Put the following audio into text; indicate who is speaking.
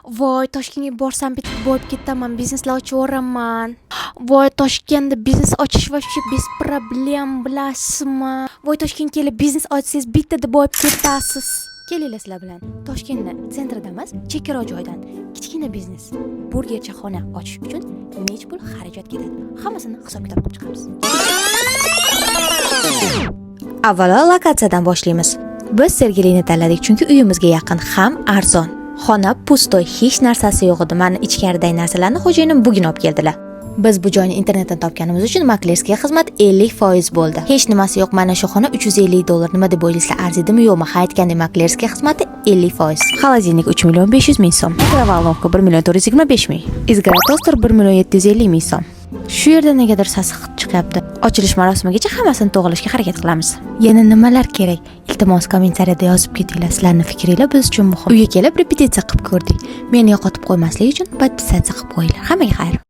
Speaker 1: Voy, Toshkentga borsam bitib bo'lib ketaman, bizneslar ochaveramman. Voy, Toshkentda biznes ochish вообще без problem, bilasizmi? Voy, Toshkentga kelib biznes ochsangiz bittada bo'lib ketasiz. Kelinglar sizlar bilan. Toshkentning sentridamas, chekara joydan kichkina biznes, burgerchaxona ochish uchun necha pul xarajat ketadi? Hammasini hisob-kitob qilib chiqamiz. Avvalo lokatsiyadan boshlaymiz. Biz Sergelini tanladik, chunki uyimizga yaqin, ham arzon. Xona pustoy, hech narsasi yo'q edi. Mana ichkaridagi narsalarni xo'jayinim bugun olib keldilar. Biz bu joyni internetdan topganimiz uchun maklerskiy xizmat 50% bo'ldi. Hech nimasi yo'q, mana shu xona $350. Nima deb o'ylaysizlar, arziydimi yo'qmi? Ha, aytgandek maklerskiy xizmati 50%. Xolodilnik 3.500.000 so'm. Mikrovalnovka 1.425.000. Izgara toster 1.750.000 so'm. Shu yerda negadir sassiq chiqyapti. Ochilish marosimigacha hammasini to'g'rilashga harakat qilamiz. Yana nimalar kerak? Iltimos kommentariyada yozib ketinglar. Sizlarning fikringiz biz uchun muhim. Uyga kelib repetitsiya qilib ko'rdik. Meni yo'qotib qo'ymaslik uchun podpisatsiya qilib qo'yinglar. Hammaga xayr.